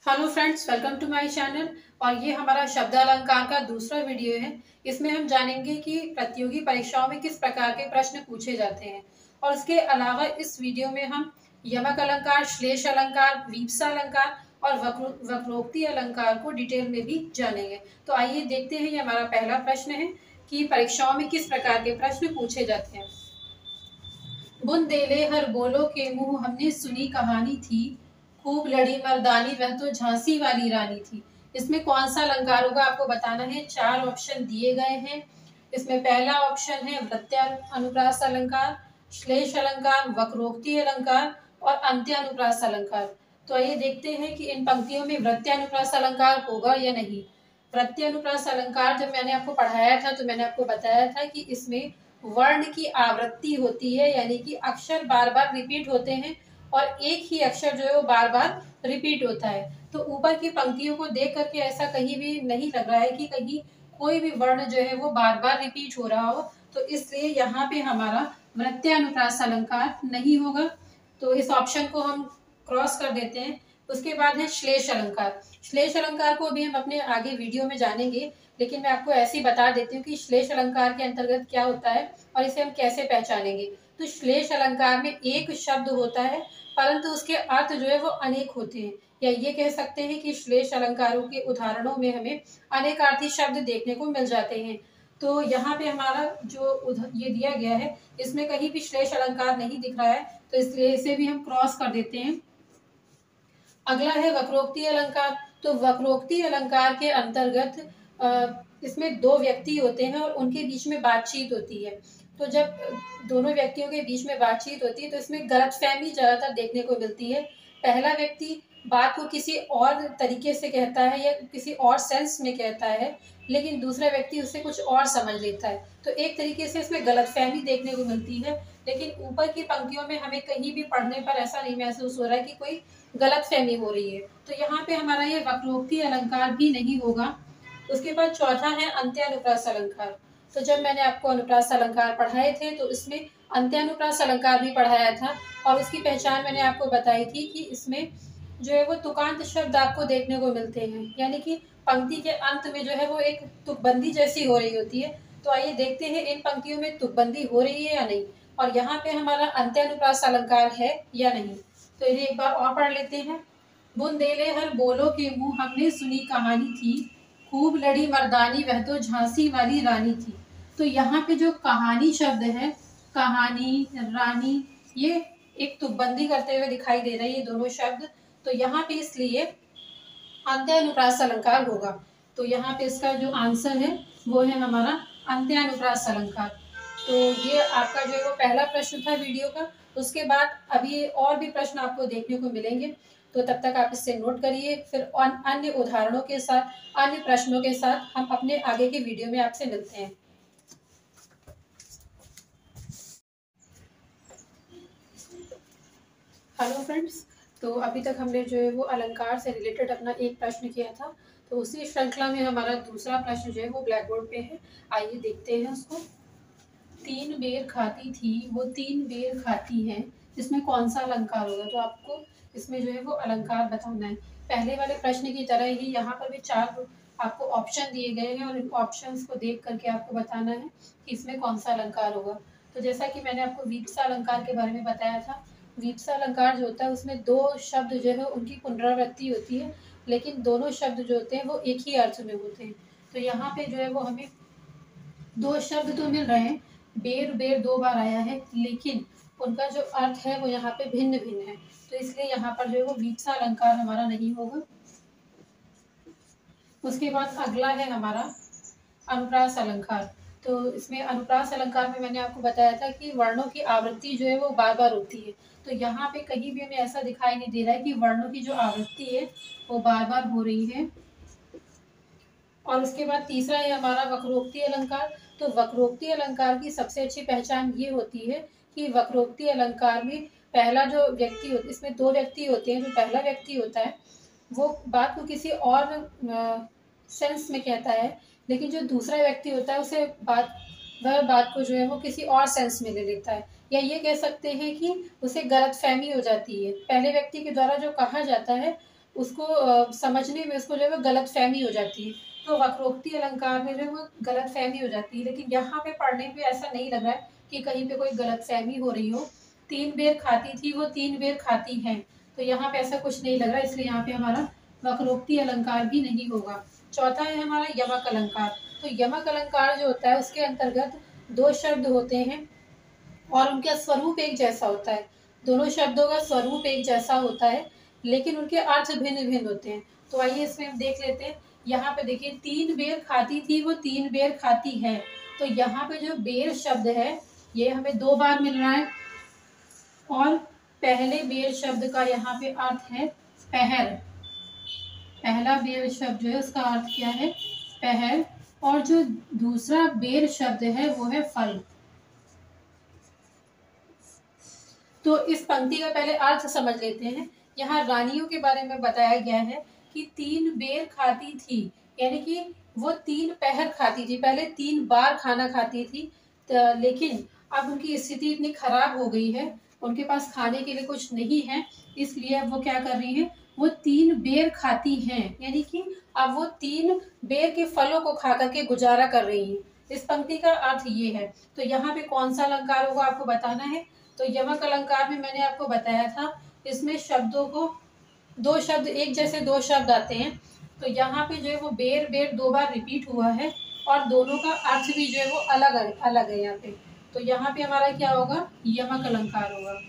Hello friends, welcome to my channel. और ये हमारा शब्द अलंकार का दूसरा वीडियो है। इसमें हम जानेंगे कि प्रतियोगी परीक्षाओं में किस प्रकार के प्रश्न पूछे जाते हैं। और इसके अलावा इस वीडियो में हम यमक अलंकार, श्लेष अलंकार, वीप्सा अलंकार और वक्रोक्ति अलंकार को डिटेल में भी जानेंगे। तो आइए देखते हैं, ये हमारा पहला प्रश्न है कि परीक्षाओं में किस प्रकार के प्रश्न पूछे जाते हैं। बुन देले हर बोलो के मुंह हमने सुनी कहानी थी, खूब लड़ी मर्दानी वह तो झांसी वाली रानी थी। इसमें कौन सा अलंकार होगा आपको बताना है। 4 ऑप्शन दिए गए हैं। इसमें पहला ऑप्शन है प्रत्यनुप्रास अलंकार, श्लेष अलंकार, वक्रोक्ति अलंकार और अंत्यानुप्रास अलंकार। तो आइए देखते हैं कि इन पंक्तियों में वृत्यानुप्रास अलंकार होगा या नहीं। प्रत्यनुप्रास अलंकार जब मैंने आपको पढ़ाया था तो मैंने आपको बताया था कि इसमें वर्ण की आवृत्ति होती है, यानी कि अक्षर बार बार रिपीट होते हैं और एक ही अक्षर जो है वो बार बार रिपीट होता है। तो ऊपर की पंक्तियों को देख करके ऐसा कहीं भी नहीं लग रहा है कि कहीं कोई भी वर्ण जो है वो बार बार रिपीट हो रहा हो। तो इसलिए यहाँ पे हमारा वृत्यानुप्रास अलंकार नहीं होगा। तो इस ऑप्शन को हम क्रॉस कर देते हैं। उसके बाद है श्लेष अलंकार। श्लेष अलंकार को भी हम अपने आगे वीडियो में जानेंगे, लेकिन मैं आपको ऐसे ही बता देती हूँ कि श्लेष अलंकार के अंतर्गत क्या होता है और इसे हम कैसे पहचानेंगे। तो श्लेष अलंकार में एक शब्द होता है, परंतु उसके अर्थ जो है वो अनेक होते हैं। या ये कह सकते हैं कि श्लेष अलंकारों के उदाहरणों में हमें अनेकार्थी शब्द देखने को मिल जाते हैं। तो यहाँ पे हमारा जो ये दिया गया है, इसमें कहीं भी श्लेष अलंकार नहीं दिख रहा है, तो इसलिए इसे भी हम क्रॉस कर देते हैं। अगला है वक्रोक्ति अलंकार। तो वक्रोक्ति अलंकार के अंतर्गत इसमें 2 व्यक्ति होते हैं और उनके बीच में बातचीत होती है। तो जब दोनों व्यक्तियों के बीच में बातचीत होती है तो इसमें गलतफहमी ज्यादातर देखने को मिलती है। पहला व्यक्ति बात को किसी और तरीके से कहता है या किसी और सेंस में कहता है, लेकिन दूसरा व्यक्ति उससे कुछ और समझ लेता है। तो एक तरीके से इसमें गलतफहमी देखने को मिलती है। लेकिन ऊपर की पंक्तियों में हमें कहीं भी पढ़ने पर ऐसा नहीं महसूस हो रहा है कि कोई गलतफहमी हो रही है। तो यहाँ पे हमारा ये वक्रोक्ति अलंकार भी नहीं होगा। उसके बाद चौथा है अंत्यानुप्रास अलंकार। तो जब मैंने आपको अनुप्रास अलंकार पढ़ाए थे तो इसमें अंत्यानुप्रास अलंकार भी पढ़ाया था और उसकी पहचान मैंने आपको बताई थी कि इसमें जो है वो तुकांत शब्द आपको देखने को मिलते हैं, यानी कि पंक्ति के अंत में जो है वो एक तुकबंदी जैसी हो रही होती है। तो आइए देखते हैं इन पंक्तियों में तुकबंदी हो रही है या नहीं, और यहाँ पे हमारा अंत्यानुप्रास अलंकार है या नहीं। तो इन्हें एक बार और पढ़ लेते हैं। बुंदेले हर बोलो के मुंह हमने सुनी कहानी थी, खूब लड़ी मर्दानी वह तो झांसी वाली रानी थी। तो यहाँ पे जो कहानी शब्द है, कहानी, रानी, ये एक तुकबंदी करते हुए दिखाई दे रही है दोनों शब्द। तो यहाँ पे इसलिए अंत्यानुप्रास अलंकार होगा। तो यहाँ पे इसका जो आंसर है वो है हमारा अंत्यानुप्रास अलंकार। तो ये आपका जो है वो पहला प्रश्न था वीडियो का। उसके बाद अभी और भी प्रश्न आपको देखने को मिलेंगे, तो तब तक आप इससे नोट करिए। फिर अन्य उदाहरणों के साथ, अन्य प्रश्नों के साथ हम अपने आगे के वीडियो में आपसे मिलते हैं। हेलो फ्रेंड्स, तो अभी तक हमने जो है वो अलंकार से रिलेटेड अपना एक प्रश्न किया था। तो उसी श्रृंखला में हमारा दूसरा प्रश्न जो है वो ब्लैक बोर्ड पे है। आइए देखते हैं उसको। 3 बेर खाती थी वो 3 बेर खाती है, इसमें कौन सा अलंकार होगा। तो आपको इसमें जो है वो अलंकार बताना है। पहले वाले प्रश्न की तरह ही यहाँ पर भी 4 आपको ऑप्शन दिए गए हैं और इन ऑप्शंस को देख करके आपको बताना है कि इसमें कौन सा अलंकार होगा। तो जैसा कि मैंने आपको वीप्सा अलंकार के बारे में बताया था, वीप्सा अलंकार जो होता है उसमें 2 शब्द जो है उनकी पुनरावृत्ति होती है, लेकिन दोनों शब्द जो होते हैं वो एक ही अर्थ में होते हैं। तो यहाँ पे जो है वो हमें 2 शब्द तो मिल रहे हैं, बेर बेर 2 बार आया है, लेकिन उनका जो अर्थ है वो यहाँ पे भिन्न भिन्न है। तो इसलिए यहाँ पर जो है वो वीप्सा अलंकार हमारा नहीं होगा। उसके बाद अगला है हमारा अनुप्रास अलंकार। तो इसमें अनुप्रास अलंकार में मैंने आपको बताया था कि वर्णों की आवृत्ति जो है वो बार बार होती है। तो यहाँ पे कहीं भी हमें ऐसा दिखाई नहीं दे रहा है कि वर्णों की जो आवृत्ति है वो बार बार हो रही है। और उसके बाद तीसरा है हमारा वक्रोक्ति अलंकार। तो वक्रोक्ति अलंकार की सबसे अच्छी पहचान ये होती है कि वक्रोक्ति अलंकार में पहला जो व्यक्ति होता है, इसमें 2 व्यक्ति होते हैं। जो पहला व्यक्ति होता है वो बात को किसी और सेंस में कहता है, लेकिन जो दूसरा व्यक्ति होता है वह बात को जो है वो किसी और सेंस में ले लेता है। या ये कह सकते हैं कि उसे गलतफहमी हो जाती है। पहले व्यक्ति के द्वारा जो कहा जाता है उसको समझने में उसको जो है वो गलतफहमी हो जाती है। तो वक्रोक्ति अलंकार में जो है वो गलतफहमी हो जाती है, लेकिन यहाँ पे पढ़ने पे ऐसा नहीं लग रहा है कि कहीं पे कोई गलतफहमी हो रही हो। 3 बेर खाती थी वो 3 बेर खाती हैं, तो यहाँ पे ऐसा कुछ नहीं लग रहा, इसलिए यहाँ पे हमारा वक्रोक्ति अलंकार भी नहीं होगा। चौथा है हमारा यमक अलंकार। तो यमक अलंकार जो होता है उसके अंतर्गत 2 शब्द होते हैं और उनका स्वरूप एक जैसा होता है। दोनों शब्दों का स्वरूप एक जैसा होता है, लेकिन उनके अर्थ भिन्न भिन्न होते हैं। तो आइए इसमें हम देख लेते हैं। यहाँ पे देखिए 3 बेर खाती थी वो 3 बेर खाती है। तो यहाँ पे जो बेर शब्द है ये हमें 2 बार मिल रहा है, और पहले बेर शब्द का यहाँ पे अर्थ है पहर। पहला बेर शब्द जो है उसका अर्थ क्या है? पहर। और जो दूसरा बेर शब्द है वो है फल। तो इस पंक्ति का पहले अर्थ समझ लेते हैं। यहाँ रानियों के बारे में बताया गया है कि 3 बेर खाती थी, यानी कि वो 3 पहर खाती थी, पहले 3 बार खाना खाती थी। लेकिन अब उनकी स्थिति इतनी खराब हो गई है, उनके पास खाने के लिए कुछ नहीं है, इसलिए अब वो क्या कर रही हैं? वो 3 बेर खाती हैं, यानी कि अब वो 3 बेर के फलों को खा करके गुजारा कर रही हैं। इस पंक्ति का अर्थ ये है। तो यहाँ पे कौन सा अलंकार होगा आपको बताना है। तो यमक अलंकार में मैंने आपको बताया था, इसमें शब्दों को 2 शब्द एक जैसे 2 शब्द आते हैं। तो यहाँ पे जो है वो बेर बेर 2 बार रिपीट हुआ है, और दोनों का अर्थ भी जो है वो अलग है यहाँ पे। तो यहाँ पे हमारा क्या होगा? यमक अलंकार होगा।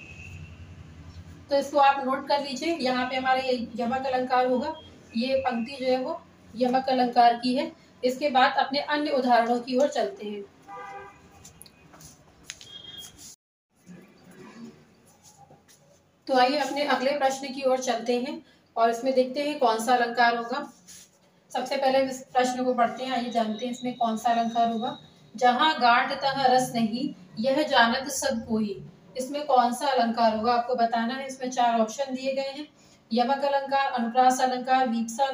तो इसको आप नोट कर लीजिए, यहाँ पे हमारा ये यमक अलंकार होगा। ये पंक्ति जो है वो यमक अलंकार की है। इसके बाद अपने अन्य उदाहरणों की ओर चलते हैं। तो आइए अपने अगले प्रश्न की ओर चलते हैं और इसमें देखते हैं कौन सा अलंकार होगा। सबसे पहले इस प्रश्न को पढ़ते हैं, आइए जानते हैं इसमें कौन सा अलंकार होगा। जहाँ गांठ तहाँ रस नहीं, यह जानत सब कोई। इसमें कौन सा अलंकार होगा आपको बताना है। इसमें 4 ऑप्शन दिए गए हैं: यमक अलंकार, अनुप्रास अलंकार, वीप्सा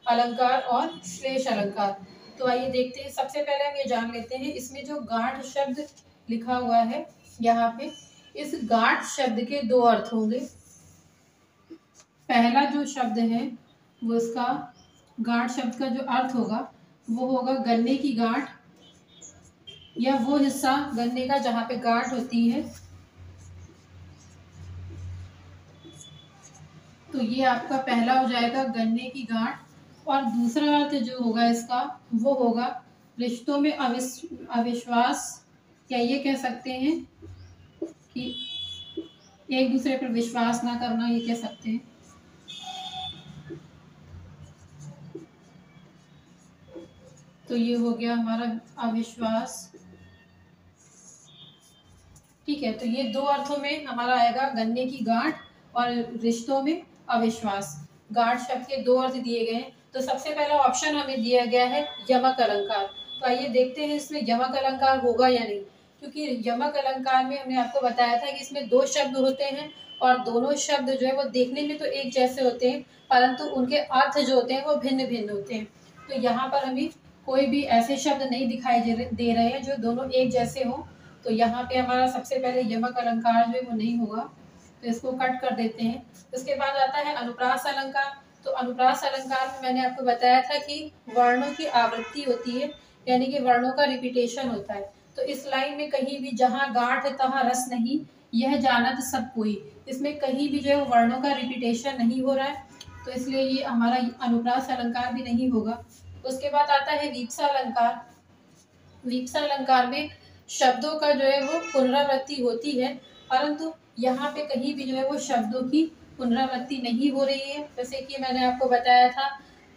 अलंकार और श्लेष अलंकार। तो आइए देखते हैं। सबसे पहले हम ये जान लेते हैं, इसमें जो गांठ शब्द लिखा हुआ है यहाँ पे, इस गांठ शब्द के 2 अर्थ होंगे। पहला जो शब्द है वो इसका गांठ शब्द का जो अर्थ होगा वो होगा गन्ने की गांठ, या वो हिस्सा गन्ने का जहाँ पे गांठ होती है। तो ये आपका पहला हो जाएगा गन्ने की गांठ। और दूसरा अर्थ जो होगा इसका वो होगा रिश्तों में अविश्वास, या ये कह सकते हैं कि एक दूसरे पर विश्वास ना करना, ये कह सकते हैं। तो ये हो गया हमारा अविश्वास। ठीक है, तो ये 2 अर्थों में हमारा आएगा गन्ने की गांठ और रिश्तों में अविश्वास। गांठ शब्द के 2 अर्थ दिए गए हैं। तो सबसे पहला ऑप्शन हमें दिया गया है यमक अलंकार। तो आइए देखते हैं इसमें यमक अलंकार होगा या नहीं, क्योंकि यमक अलंकार में हमने आपको बताया था कि इसमें 2 शब्द होते हैं और दोनों शब्द जो है वो देखने में तो एक जैसे होते हैं, परंतु उनके अर्थ जो होते हैं वो भिन्न भिन्न होते हैं। तो यहाँ पर हमें कोई भी ऐसे शब्द नहीं दिखाई दे रहे हैं जो दोनों एक जैसे हों। तो यहाँ पे हमारा सबसे पहले यमक अलंकार जो है वो नहीं होगा, तो इसको कट कर देते हैं। उसके बाद आता है अनुप्रास अलंकार। तो अनुप्रास अलंकार में मैंने आपको बताया था कि वर्णों की आवृत्ति होती है, यानी कि वर्णों का रिपीटेशन होता है। तो इस लाइन में कहीं भी जहाँ गांठ तहाँ रस नहीं, यह जानत सब कोई, इसमें कहीं भी जो है वर्णों का रिपीटेशन नहीं हो रहा है, तो इसलिए ये हमारा अनुप्रास अलंकार भी नहीं होगा। उसके बाद आता है वीप्सा अलंकार। वीप्सा अलंकार में शब्दों का जो है वो पुनरावृत्ति होती है, परंतु यहाँ पे कहीं भी जो है वो शब्दों की पुनरावृत्ति नहीं हो रही है। जैसे कि मैंने आपको बताया था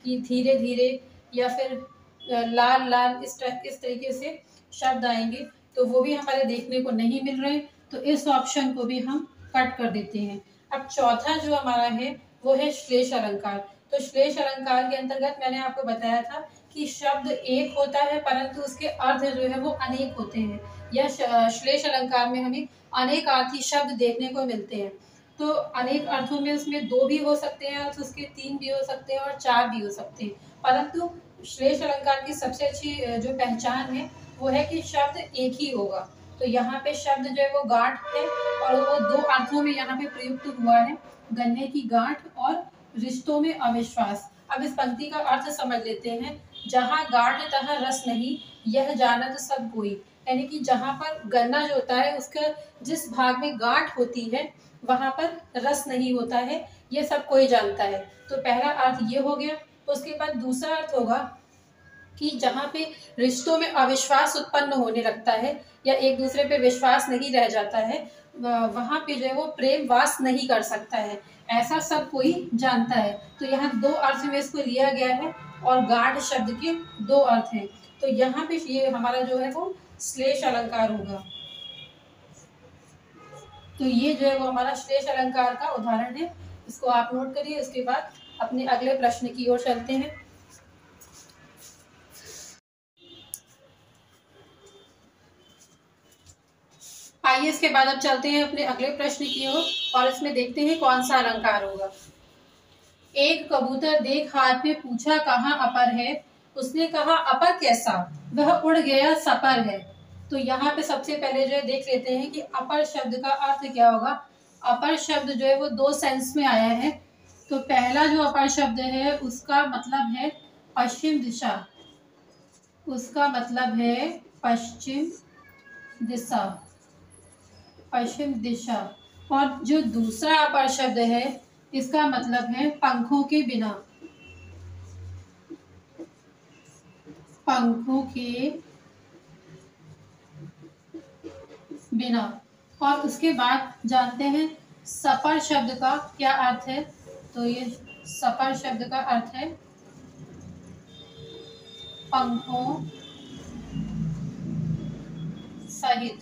कि धीरे धीरे या फिर लाल लाल इस तरीके से शब्द आएंगे, तो वो भी हमारे देखने को नहीं मिल रहे। तो इस ऑप्शन को भी हम कट कर देते हैं। अब चौथा जो हमारा है वो है श्लेष अलंकार। तो श्लेष अलंकार के अंतर्गत मैंने आपको बताया था कि शब्द एक होता है परंतु उसके अर्थ जो है वो अनेक होते हैं। यह श्लेष अलंकार में हमें अनेकार्थी शब्द देखने को मिलते हैं। तो अनेक अर्थों में उसमें 2 भी हो सकते हैं अर्थ, उसके 3 भी हो सकते हैं और 4 भी हो सकते हैं, परंतु श्लेष अलंकार की सबसे अच्छी जो पहचान है वो है कि शब्द एक ही होगा। तो यहाँ पे शब्द जो है वो गांठ है और वो 2 अर्थों में यहाँ पे प्रयुक्त हुआ है, गन्ने की गांठ और रिश्तों में अविश्वास। अब इस पंक्ति का अर्थ समझ लेते हैं। जहाँ गांठ तहाँ रस नहीं, यह जानत सब कोई। यानी कि जहाँ पर गन्ना जो होता है उसका जिस भाग में गांठ होती है वहां पर रस नहीं होता है, ये सब कोई जानता है। तो पहला अर्थ ये हो गया। उसके बाद दूसरा अर्थ होगा कि जहाँ पे रिश्तों में अविश्वास उत्पन्न होने लगता है या एक दूसरे पे विश्वास नहीं रह जाता है, वहां पे जो है वो प्रेम वास नहीं कर सकता है, ऐसा सब कोई जानता है। तो यहाँ दो अर्थ में इसको लिया गया है और गाढ़ शब्द के दो अर्थ हैं। तो यहाँ पे ये हमारा जो है वो श्लेष अलंकार होगा। तो ये जो है वो हमारा श्लेष अलंकार का उदाहरण है, इसको आप नोट करिए। इसके बाद अपने अगले प्रश्न की ओर चलते हैं। आइए इसके बाद अब चलते हैं अपने अगले प्रश्न की ओर और इसमें देखते हैं कौन सा अलंकार होगा। एक कबूतर देख हाथ में पूछा कहाँ अपर है, उसने कहा अपर कैसा, वह उड़ गया सपर है। तो यहाँ पे सबसे पहले जो है देख लेते हैं कि अपर शब्द का अर्थ क्या होगा। अपर शब्द जो है वो दो सेंस में आया है। तो पहला जो अपर शब्द है उसका मतलब है पश्चिम दिशा, उसका मतलब है पश्चिम दिशा, पश्चिम दिशा। और जो दूसरा अपर शब्द है इसका मतलब है पंखों के बिना, पंखों के बिना। और उसके बाद जानते हैं सपर शब्द का क्या अर्थ है। तो ये सपर शब्द का अर्थ है पंखों सहित,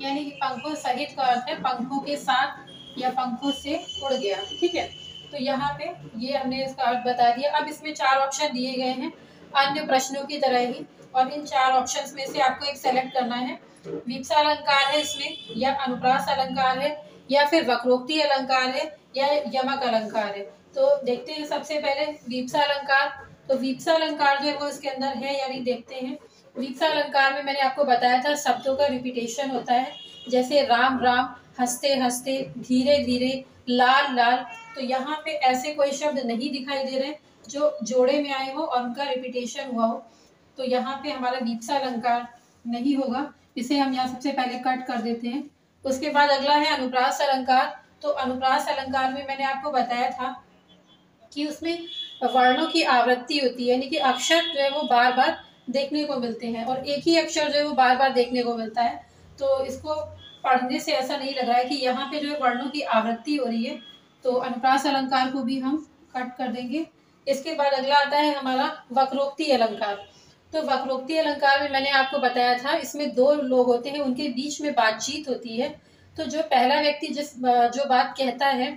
यानी कि पंखों सहित का अर्थ है पंखों के साथ या पंखों से उड़ गया। ठीक है, तो यहाँ पे ये हमने इसका अर्थ बता दिया। अब इसमें चार ऑप्शन दिए गए हैं अन्य प्रश्नों की तरह ही, और इन चार ऑप्शंस में से आपको एक सेलेक्ट करना है। वीप्सा अलंकार है इसमें, या अनुप्रास अलंकार है, या फिर वक्रोक्ति अलंकार है, या यमक अलंकार है। तो देखते हैं सबसे पहले वीप्सा अलंकार। तो वीप्सा अलंकार जो है वो इसके अंदर है या नहीं देखते हैं। वीप्सा अलंकार में मैंने आपको बताया था शब्दों का रिपीटेशन होता है, जैसे राम राम, हंसते हंसते, धीरे धीरे, लाल लाल। तो यहाँ पे ऐसे कोई शब्द नहीं दिखाई दे रहे जो जोड़े में आए हो और उनका रिपीटेशन हुआ हो। तो यहाँ पे हमारा वीप्सा अलंकार नहीं होगा, इसे हम यहाँ सबसे पहले कट कर देते हैं। उसके बाद अगला है अनुप्रास अलंकार। तो अनुप्रास अलंकार में मैंने आपको बताया था कि उसमें वर्णों की आवृत्ति होती है, यानी कि अक्षर जो है वो बार बार देखने को मिलते हैं और एक ही अक्षर जो है वो बार बार देखने को मिलता है। तो इसको पढ़ने से ऐसा नहीं लग रहा है कि यहाँ पे जो है वर्णों की आवृत्ति हो रही है। तो अनुप्रास अलंकार को भी हम कट कर देंगे। इसके बाद अगला आता है हमारा वक्रोक्ति अलंकार। तो वक्रोक्ति अलंकार में मैंने आपको बताया था इसमें दो लोग होते हैं, उनके बीच में बातचीत होती है। तो जो पहला व्यक्ति जो बात कहता है,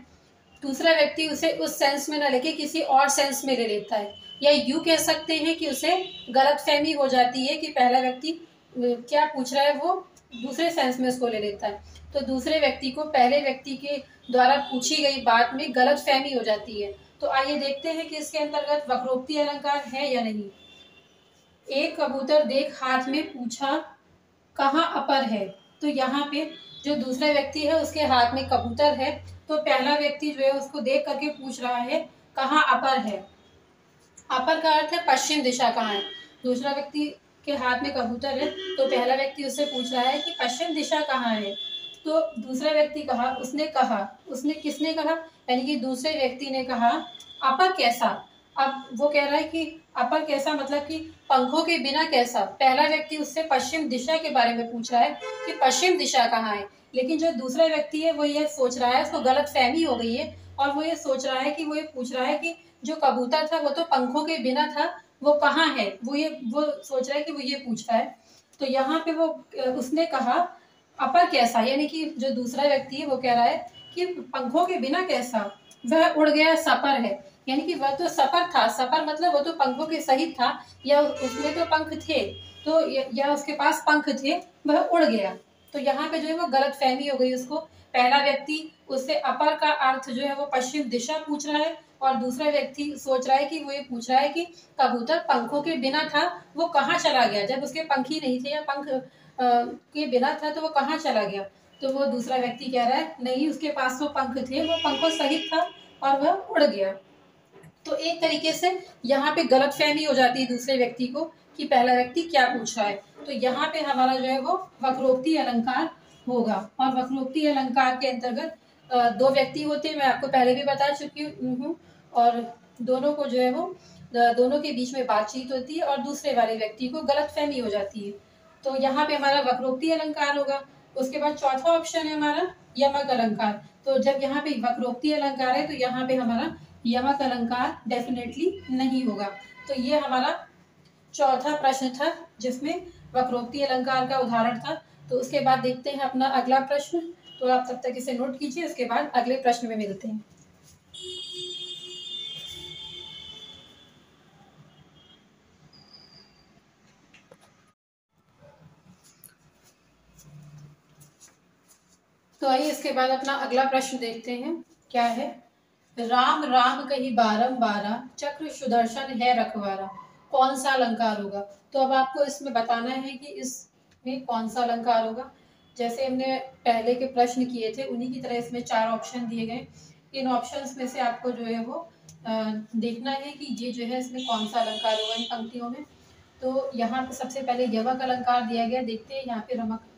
दूसरा व्यक्ति उसे उस सेंस में न लेके किसी और सेंस में ले लेता है, या यूं कह सकते हैं कि उसे गलतफहमी हो जाती है कि पहला व्यक्ति क्या पूछ रहा है वो दूसरे सेंस में उसको ले लेता है। तो दूसरे व्यक्ति को पहले व्यक्ति के द्वारा पूछी गई बात में गलतफहमी हो जाती है। तो आइए देखते हैं कि इसके अंतर्गत वक्रोक्ति अलंकार है या नहीं। एक कबूतर देख हाथ में पूछा कहाँ अपर है। तो यहाँ पे जो दूसरा व्यक्ति है उसके हाथ में कबूतर है, तो पहला व्यक्ति जो है उसको देख करके पूछ रहा है कहाँ अपर है। अपर का अर्थ है पश्चिम दिशा कहाँ है। दूसरा व्यक्ति के हाथ में कबूतर है तो पहला व्यक्ति उससे पूछ रहा है कि पश्चिम दिशा कहाँ है। तो दूसरा व्यक्ति कहा, उसने किसने कहा, यानी कि दूसरे व्यक्ति ने कहा अपर कैसा। अब वो कह रहा है कि अपर कैसा मतलब कि पंखों के बिना कैसा। पहला व्यक्ति उससे पश्चिम दिशा के बारे में पूछ रहा है कि पश्चिम दिशा कहाँ है, लेकिन जो दूसरा व्यक्ति है वो ये सोच रहा है, उसको गलत फहमी हो गई है और वो ये सोच रहा है कि वो ये पूछ रहा है कि जो कबूतर था वो तो पंखों के बिना था, वो कहाँ है, वो सोच रहा है कि वो ये पूछ रहा है। तो यहाँ पे वो उसने कहा अपर कैसा, यानी कि जो दूसरा व्यक्ति है वो कह रहा है कि पंखों के बिना कैसा, वह उड़ गया सपर है। यानी कि वह तो सपर था, सपर मतलब वो तो पंखों के सहित था, या उसमें तो पंख थे, तो या उसके पास पंख थे, वह उड़ गया। तो यहाँ पे जो है वो गलत फहमी हो गई उसको। पहला व्यक्ति उससे अपर का अर्थ जो है वो पश्चिम दिशा पूछ रहा है और दूसरा व्यक्ति सोच रहा है कि वो ये पूछ रहा है कि कबूतर पंखों के बिना था, वो कहाँ चला गया, जब उसके पंख ही नहीं थे या पंख के बिना था तो वो कहाँ चला गया। तो वो दूसरा व्यक्ति कह रहा है नहीं, उसके पास तो पंख थे, वो पंखों सहित था और वह उड़ गया। तो एक तरीके से यहाँ पे गलतफहमी हो जाती है दूसरे व्यक्ति को कि पहला व्यक्ति क्या पूछ रहा है। तो यहाँ पे हमारा जो है वो वक्रोक्ति अलंकार होगा। और वक्रोक्ति अलंकार के अंतर्गत दो व्यक्ति होते हैं, मैं आपको पहले भी बता चुकी हूँ, और दोनों को जो है वो दोनों के बीच में बातचीत होती है और दूसरे वाले व्यक्ति को गलतफहमी हो जाती है। तो यहाँ पे हमारा वक्रोक्ति अलंकार होगा। उसके बाद चौथा ऑप्शन है हमारा यमक अलंकार। तो जब यहाँ पे वक्रोक्ति अलंकार है तो यहाँ पे हमारा यमक अलंकार डेफिनेटली नहीं होगा। तो ये हमारा चौथा प्रश्न था जिसमें वक्रोक्ति अलंकार का उदाहरण था। तो उसके बाद देखते हैं अपना अगला प्रश्न। तो आप तब तक इसे नोट कीजिए, उसके बाद अगले प्रश्न में मिलते हैं। तो आइए इसके बाद अपना अगला प्रश्न देखते हैं क्या है। राम राम कही बारंबारा, चक्र सुदर्शन है रखवारा, कौन सा अलंकार होगा। तो अब आपको इसमें बताना है कि इसमें कौन सा अलंकार होगा। जैसे हमने पहले के प्रश्न किए थे उन्हीं की तरह इसमें 4 ऑप्शन दिए गए। इन ऑप्शंस में से आपको जो है वो देखना है कि ये जो है इसमें कौन सा अलंकार होगा इन पंक्तियों में। तो यहाँ पे सबसे पहले यमक अलंकार दिया गया, देखते हैं यहाँ पे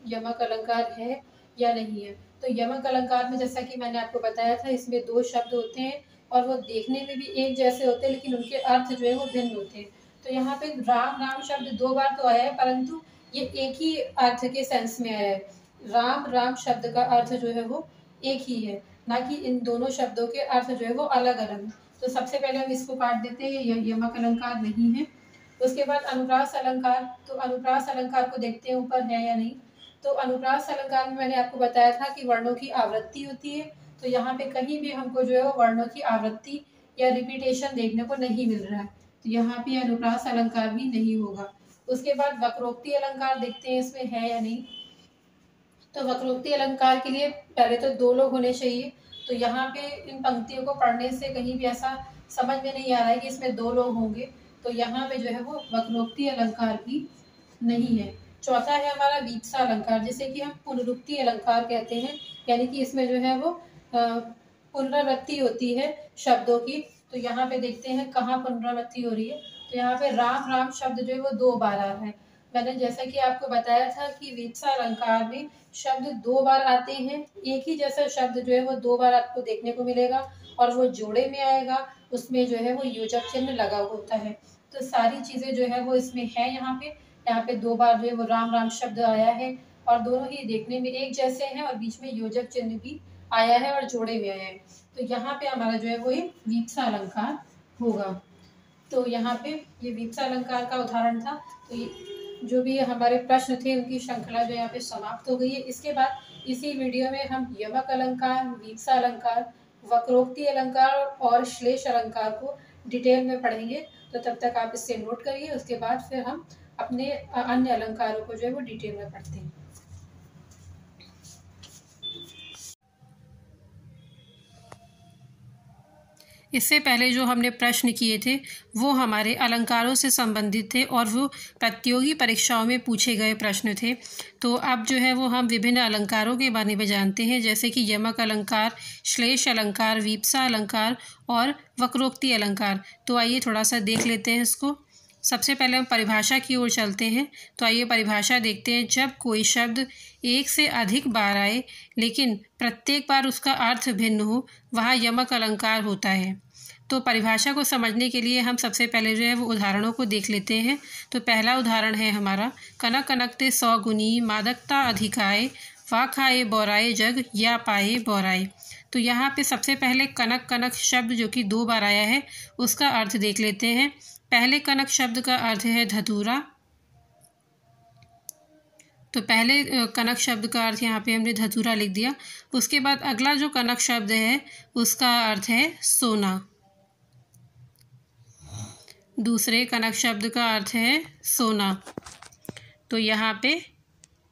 यमक अलंकार है या नहीं है। तो यमक अलंकार में जैसा कि मैंने आपको बताया था, इसमें 2 शब्द होते हैं और वो देखने में भी एक जैसे होते हैं लेकिन उनके अर्थ जो है वो भिन्न होते हैं। तो यहाँ पे राम राम शब्द 2 बार तो आया है, परंतु ये एक ही अर्थ के सेंस में आया है। राम राम शब्द का अर्थ जो है वो एक ही है, ना कि इन दोनों शब्दों के अर्थ जो है वो अलग अलग है। तो सबसे पहले हम इसको काट देते हैं, ये यमक अलंकार नहीं है। उसके बाद अनुप्रास अलंकार। तो अनुप्रास अलंकार को देखते हैं ऊपर है या नहीं। तो अनुप्रास अलंकार में मैंने आपको बताया था कि वर्णों की आवृत्ति होती है। तो यहाँ पे कहीं भी हमको जो है वो वर्णों की आवृत्ति या रिपीटेशन देखने को नहीं मिल रहा है। तो यहाँ पे अनुप्रास अलंकार भी नहीं होगा। उसके बाद वक्रोक्ति अलंकार देखते हैं इसमें है या नहीं। तो वक्रोक्ति अलंकार के लिए पहले तो 2 लोग होने चाहिए। तो यहाँ पे इन पंक्तियों को पढ़ने से कहीं भी ऐसा समझ में नहीं आ रहा है कि इसमें 2 लोग होंगे। तो यहाँ पे जो है वो वक्रोक्ति अलंकार भी नहीं है। चौथा है हमारा वीप्सा अलंकार, जिसे कि हम पुनरुक्ति अलंकार कहते हैं, यानी कि इसमें जो है वो पुनरावृत्ति होती है शब्दों की। तो यहाँ पे देखते हैं कहाँ पुनरावृत्ति हो रही है। तो यहाँ पे राम राम शब्द जो है वो 2 बार आ रहा है। मैंने जैसा कि आपको बताया था कि वीप्सा अलंकार में शब्द 2 बार आते हैं। एक ही जैसा शब्द जो है वो 2 बार आपको देखने को मिलेगा और वो जोड़े में आएगा, उसमें जो है वो योजक चिन्ह लगा होता है। तो सारी चीज़ें जो है वो इसमें है। यहाँ पे 2 बार जो है वो राम राम शब्द आया है और दोनों ही देखने में एक जैसे हैं और बीच में योजक चिन्ह भी आया है और जोड़े में आया है। तो यहाँ पे हमारा जो है वो ये वीप्सा अलंकार होगा। तो यहाँ पे ये वीप्सा अलंकार का उदाहरण था। तो ये जो भी हमारे प्रश्न थे उनकी श्रृंखला जो यहाँ पे समाप्त हो गई है। इसके बाद इसी वीडियो में हम यमक अलंकार, वीप्सा अलंकार, वक्रोक्ति अलंकार और श्लेष अलंकार को डिटेल में पढ़ेंगे। तो तब तक आप इससे नोट करिए, उसके बाद फिर हम अपने अन्य अलंकारों को जो है वो डिटेल में पढ़ते हैं। इससे पहले जो हमने प्रश्न किए थे वो हमारे अलंकारों से संबंधित थे और वो प्रतियोगी परीक्षाओं में पूछे गए प्रश्न थे। तो अब जो है वो हम विभिन्न अलंकारों के बारे में जानते हैं, जैसे कि यमक अलंकार, श्लेष अलंकार, वीप्सा अलंकार और वक्रोक्ति अलंकार। तो आइए थोड़ा सा देख लेते हैं इसको। सबसे पहले हम परिभाषा की ओर चलते हैं। तो आइए परिभाषा देखते हैं। जब कोई शब्द एक से अधिक बार आए लेकिन प्रत्येक बार उसका अर्थ भिन्न हो, वहाँ यमक अलंकार होता है। तो परिभाषा को समझने के लिए हम सबसे पहले जो है वो उदाहरणों को देख लेते हैं। तो पहला उदाहरण है हमारा, कनक कनकते 100 गुनी, मादकता अधिकाए, वा खाए बौराए जग, या पाए बौराए। तो यहाँ पे सबसे पहले कनक कनक शब्द जो कि 2 बार आया है उसका अर्थ देख लेते हैं। पहले कनक शब्द का अर्थ है धतूरा। तो पहले कनक शब्द का अर्थ यहाँ पे हमने धतूरा लिख दिया। उसके बाद अगला जो कनक शब्द है उसका अर्थ है सोना। दूसरे कनक शब्द का अर्थ है सोना। तो यहाँ पे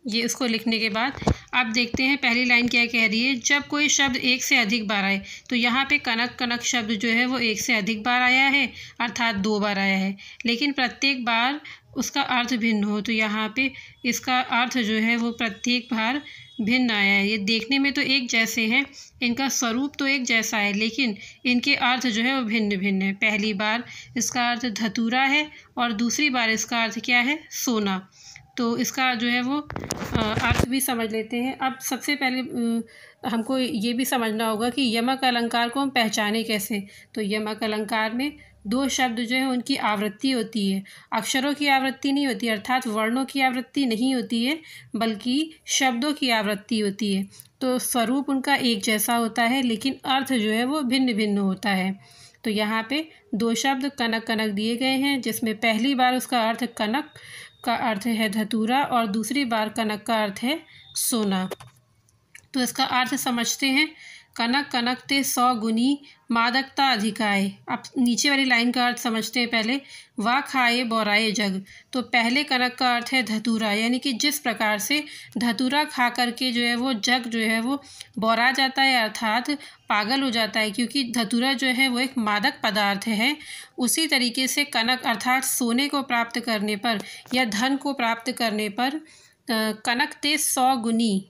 ये इसको लिखने के बाद आप देखते हैं पहली लाइन क्या कह रही है, जब कोई शब्द एक से अधिक बार आए। तो यहाँ पे कनक कनक शब्द जो है वो एक से अधिक बार आया है, अर्थात 2 बार आया है, लेकिन प्रत्येक बार उसका अर्थ भिन्न हो। तो यहाँ पे इसका अर्थ जो है वो प्रत्येक बार भिन्न आया है। ये देखने में तो एक जैसे हैं, इनका स्वरूप तो एक जैसा है, लेकिन इनके अर्थ जो है वो भिन्न भिन्न है। पहली बार इसका अर्थ धतूरा है और दूसरी बार इसका अर्थ क्या है, सोना। तो इसका जो है वो अर्थ भी समझ लेते हैं। अब सबसे पहले हमको ये भी समझना होगा कि यमक अलंकार को हम पहचाने कैसे। तो यमक अलंकार में दो शब्द जो है उनकी आवृत्ति होती है, अक्षरों की आवृत्ति नहीं होती, अर्थात वर्णों की आवृत्ति नहीं होती है, बल्कि शब्दों की आवृत्ति होती है। तो स्वरूप उनका एक जैसा होता है, लेकिन अर्थ जो है वो भिन्न भिन्न होता है। तो यहाँ पे दो शब्द कनक कनक दिए गए हैं, जिसमें पहली बार उसका अर्थ कनक का अर्थ है धतूरा और दूसरी बार कनक का अर्थ है सोना। तो इसका अर्थ समझते हैं। कनक कनक ते 100 गुनी मादकता अधिकाए। अब नीचे वाली लाइन का अर्थ समझते हैं पहले। वाह खाए बोराए जग। तो पहले कनक का अर्थ है धतूरा, यानी कि जिस प्रकार से धतूरा खा करके जो है वो जग जो है वो बोरा जाता है, अर्थात पागल हो जाता है, क्योंकि धतूरा जो है वो एक मादक पदार्थ है। उसी तरीके से कनक अर्थात सोने को प्राप्त करने पर या धन को प्राप्त करने पर कनक ते 100 गुनी,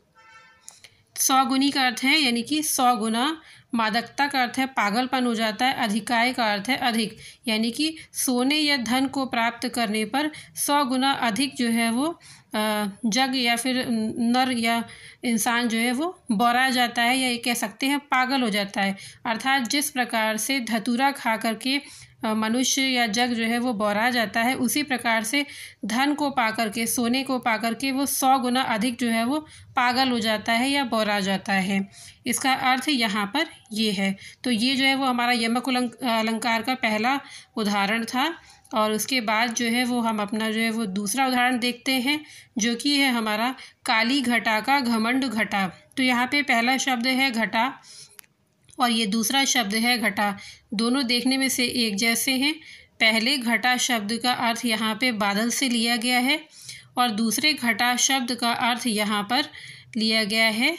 100 गुनी का अर्थ है यानी कि 100 गुना, मादकता का अर्थ है पागलपन हो जाता है, अधिकाय का अर्थ है अधिक, यानी कि सोने या धन को प्राप्त करने पर 100 गुना अधिक जो है वो जग या फिर नर या इंसान जो है वो बौरा जाता है, या ये कह सकते हैं पागल हो जाता है। अर्थात जिस प्रकार से धतूरा खा करके मनुष्य या जग जो है वो बौरा जाता है, उसी प्रकार से धन को पा करके, सोने को पा करके वो 100 गुना अधिक जो है वो पागल हो जाता है या बौरा जाता है। इसका अर्थ यहाँ पर ये है। तो ये जो है वो हमारा यमक अलंकार का पहला उदाहरण था। और उसके बाद जो है वो हम अपना जो है वो दूसरा उदाहरण देखते हैं, जो कि है हमारा काली घटा का घमंड घटा। तो यहाँ पे पहला शब्द है घटा और ये दूसरा शब्द है घटा। दोनों देखने में से एक जैसे हैं। पहले घटा शब्द का अर्थ यहाँ पे बादल से लिया गया है और दूसरे घटा शब्द का अर्थ यहाँ पर लिया गया है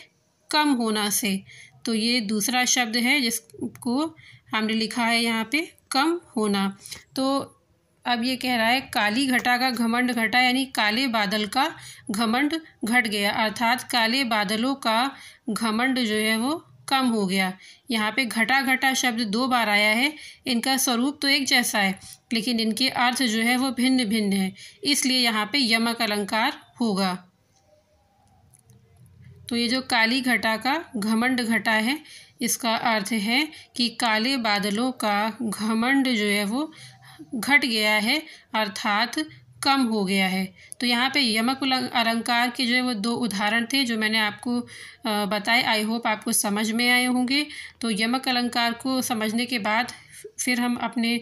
कम होना से। तो ये दूसरा शब्द है जिसको हमने लिखा है यहाँ पे कम होना। तो अब ये कह रहा है काली घटा का घमंड घटा, यानी काले बादल का घमंड घट गया, अर्थात काले बादलों का घमंड जो है वो कम हो गया। यहाँ पे घटा घटा शब्द 2 बार आया है। इनका स्वरूप तो एक जैसा है, लेकिन इनके अर्थ जो है वो भिन्न भिन्न है, इसलिए यहाँ पे यमक अलंकार होगा। तो ये जो काली घटा का घमंड घटा है, इसका अर्थ है कि काले बादलों का घमंड जो है वो घट गया है, अर्थात कम हो गया है। तो यहाँ पे यमक अलंकार के जो है वो 2 उदाहरण थे जो मैंने आपको बताए। आई होप आपको समझ में आए होंगे। तो यमक अलंकार को समझने के बाद फिर हम अपने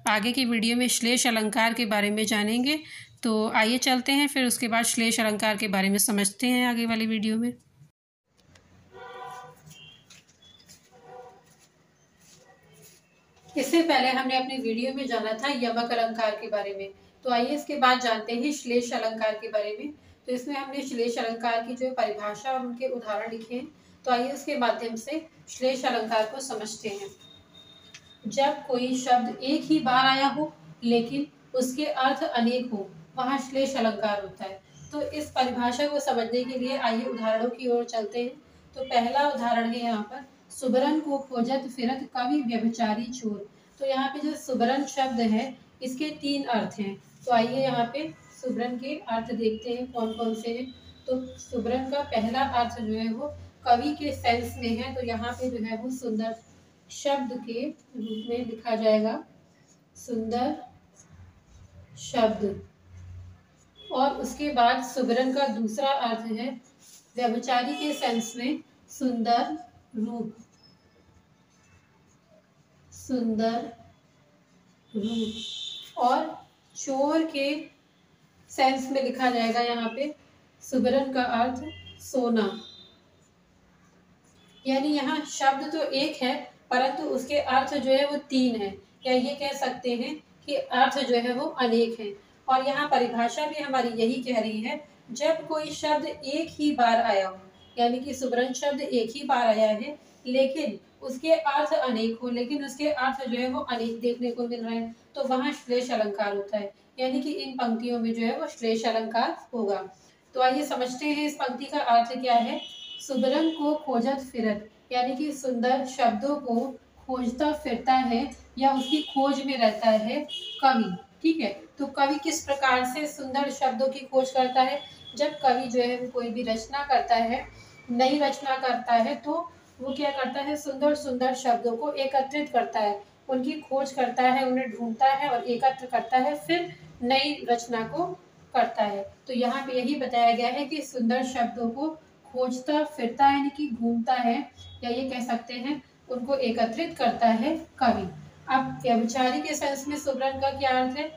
आगे की वीडियो में श्लेष अलंकार के बारे में जानेंगे। तो आइए चलते हैं, फिर उसके बाद श्लेष अलंकार के बारे में समझते हैं आगे वाली वीडियो में। इससे पहले हमने अपनी वीडियो में जाना था यमक अलंकार के बारे में। तो आइए इसके बाद जानते हैं श्लेष अलंकार के बारे में। तो इसमें हमने श्लेष अलंकार की जो परिभाषा और उनके उदाहरण लिखे हैं। तो आइए उसके माध्यम से श्लेष अलंकार को समझते हैं। जब कोई शब्द एक ही बार आया हो लेकिन उसके अर्थ अनेक हो, वहाँ श्लेष अलंकार होता है। तो इस परिभाषा को समझने के लिए आइए उदाहरणों की ओर चलते हैं। तो पहला उदाहरण है यहाँ पर, सुबरन को खोजत फिरत कवि व्यभिचारी चोर। तो यहाँ पे जो सुबरन शब्द है इसके 3 अर्थ हैं। तो आइए यहाँ पे सुबरन के अर्थ देखते हैं कौन कौन से हैं। तो सुबरन का पहला अर्थ जो है वो कवि के सेंस में है। तो यहाँ पे जो है वो सुंदर शब्द के रूप में लिखा जाएगा, सुंदर शब्द। और उसके बाद सुबरन का दूसरा अर्थ है व्यभिचारी के सेंस में, सुंदर रूप, सुंदर रूप। और चोर के सेंस में लिखा जाएगा यहाँ पे सुबरन का अर्थ सोना। यानी यहाँ शब्द तो एक है परंतु उसके अर्थ जो है वो 3 है, या ये कह सकते हैं कि अर्थ जो है वो अनेक है। और यहाँ परिभाषा भी हमारी यही कह रही है, जब कोई शब्द एक ही बार आया हो, यानी कि सुबरन शब्द एक ही बार आया है लेकिन उसके अर्थ अनेक हो, लेकिन उसके अर्थ जो है वो अनेक देखने को मिल रहे हैं, तो वहाँ श्लेष अलंकार होता है। यानी कि इन पंक्तियों में जो है वो श्लेष अलंकार होगा। तो आइए समझते हैं इस पंक्ति का अर्थ क्या है। सुबरन को खोजत फिरत, यानी कि सुंदर शब्दों को खोजता फिरता है या उसकी खोज में रहता है कवि। ठीक है, तो कवि किस प्रकार से सुंदर शब्दों की खोज करता है। जब कवि जो है वो कोई भी रचना करता है, नई रचना करता है, तो वो क्या करता है, सुंदर सुंदर शब्दों को एकत्रित करता है, उनकी खोज करता है, उन्हें ढूंढता है और एकत्र करता है, फिर नई रचना को करता है। तो यहाँ पे यही बताया गया है कि सुंदर शब्दों को खोजता फिरता है, यानी कि घूमता है, या ये कह सकते हैं उनको एकत्रित करता है कवि। अब व्यभिचारी के सेंस में सुबरन का क्या अर्थ है।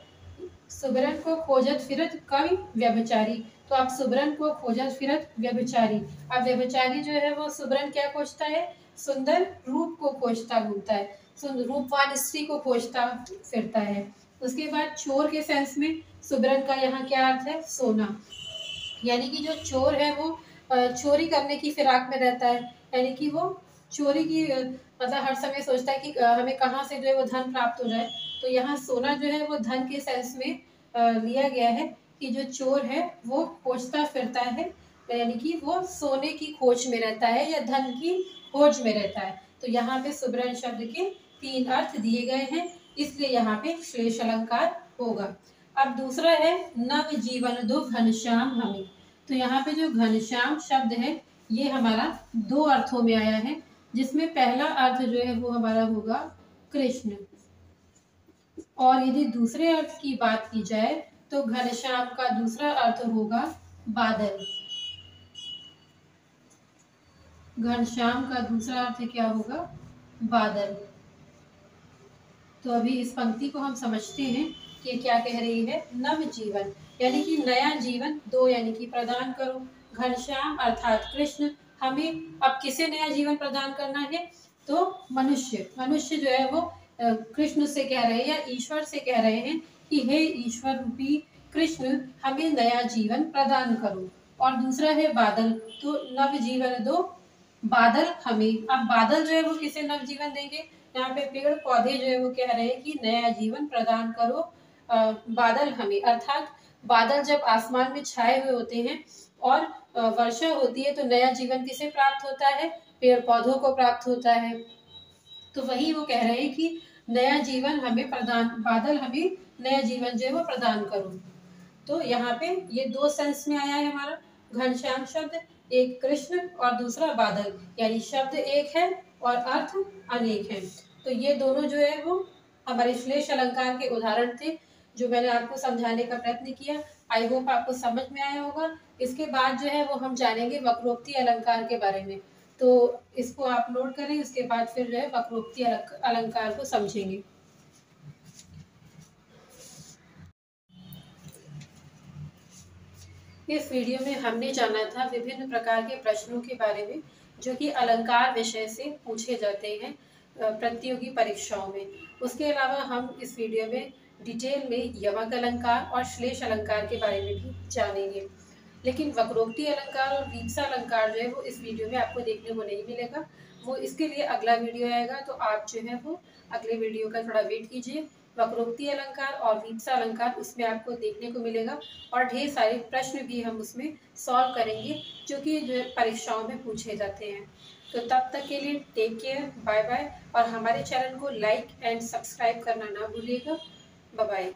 सुबरन को खोजत फिरत कवि व्यभिचारी, तो आप सुबरन को खोजत फिरत व्यभिचारी। अब व्यभिचारी जो है वो सुबरन क्या खोजता है, सुंदर रूप को खोजता घूमता है, सुंदर रूपवान स्त्री को खोजता फिरता है। उसके बाद चोर के सेंस में सुबरन का यहाँ क्या अर्थ है, सोना, यानी कि जो चोर है वो चोरी करने की फिराक में रहता है, यानी कि वो चोरी की मतलब हर समय सोचता है कि हमें कहाँ से जो है वो धन प्राप्त हो जाए। तो यहाँ सोना जो है वो धन के सेंस में लिया गया है कि जो चोर है वो खोजता फिरता है, यानी कि वो सोने की खोज में रहता है या धन की खोज में रहता है। तो यहाँ पे सुबरन शब्द के 3 अर्थ दिए गए हैं, इसलिए यहाँ पे श्लेष अलंकार होगा। अब दूसरा है नव जीवन दो घनश्याम हमें। तो यहाँ पे जो घनश्याम शब्द है ये हमारा 2 अर्थों में आया है, जिसमें पहला अर्थ जो है वो हमारा होगा कृष्ण, और यदि दूसरे अर्थ की बात की जाए तो घनश्याम का दूसरा अर्थ होगा बादल। घनश्याम का दूसरा अर्थ क्या होगा, बादल। तो अभी इस पंक्ति को हम समझते हैं कि क्या कह रही है। नव जीवन यानी कि नया जीवन दो, यानी कि प्रदान करो। घनश्याम अर्थात कृष्ण, हमें अब किसे नया जीवन प्रदान करना है, तो मनुष्य जो है वो कृष्ण से कह रहे हैं या ईश्वर से कह रहे हैं कि हे ईश्वर रूपी कृष्ण, हमें नया जीवन प्रदान करो। और दूसरा है बादल, तो नव जीवन दो बादल हमें। अब बादल जो है वो किसे नव जीवन देंगे, यहाँ पे पेड़ पौधे जो है वो कह रहे हैं कि नया जीवन प्रदान करो बादल हमें, अर्थात बादल जब आसमान में छाए हुए होते हैं और वर्षा होती है तो नया जीवन किसे प्राप्त होता है, पेड़ पौधों को प्राप्त होता है। तो वही वो कह रहे हैं कि नया जीवन हमें प्रदान, बादल हमें नया जीवन जो है वो प्रदान करो। तो यहाँ पे ये 2 सेंस में आया है हमारा घनश्याम शब्द, एक कृष्ण और दूसरा बादल, यानी शब्द एक है और अर्थ अनेक है। तो ये दोनों जो है वो हमारे श्लेष अलंकार के उदाहरण थे, जो मैंने आपको समझाने का प्रयत्न किया। आई होप आपको समझ में आया होगा। इसके बाद जो है वो हम जानेंगे वक्रोक्ति अलंकार के बारे में, तो इसको आप नोट करें, उसके बाद फिर जो है वक्रोक्ति अलंकार को समझेंगे। इस वीडियो में हमने जाना था विभिन्न प्रकार के प्रश्नों के बारे में जो कि अलंकार विषय से पूछे जाते हैं प्रतियोगी परीक्षाओं में। उसके अलावा हम इस वीडियो में डिटेल में यमक अलंकार और श्लेष अलंकार के बारे में भी जानेंगे। लेकिन वक्रोक्ति अलंकार और वीप्सा अलंकार जो है वो इस वीडियो में आपको देखने को नहीं मिलेगा, वो इसके लिए अगला वीडियो आएगा। तो आप जो है वो अगले वीडियो का थोड़ा वेट कीजिए। वक्रोक्ति अलंकार और वीप्सा अलंकार उसमें आपको देखने को मिलेगा और ढेर सारे प्रश्न भी हम उसमें सॉल्व करेंगे जो कि जो परीक्षाओं में पूछे जाते हैं। तो तब तक के लिए टेक केयर, बाय बाय, और हमारे चैनल को लाइक एंड सब्सक्राइब करना ना भूलिएगा। Bye bye.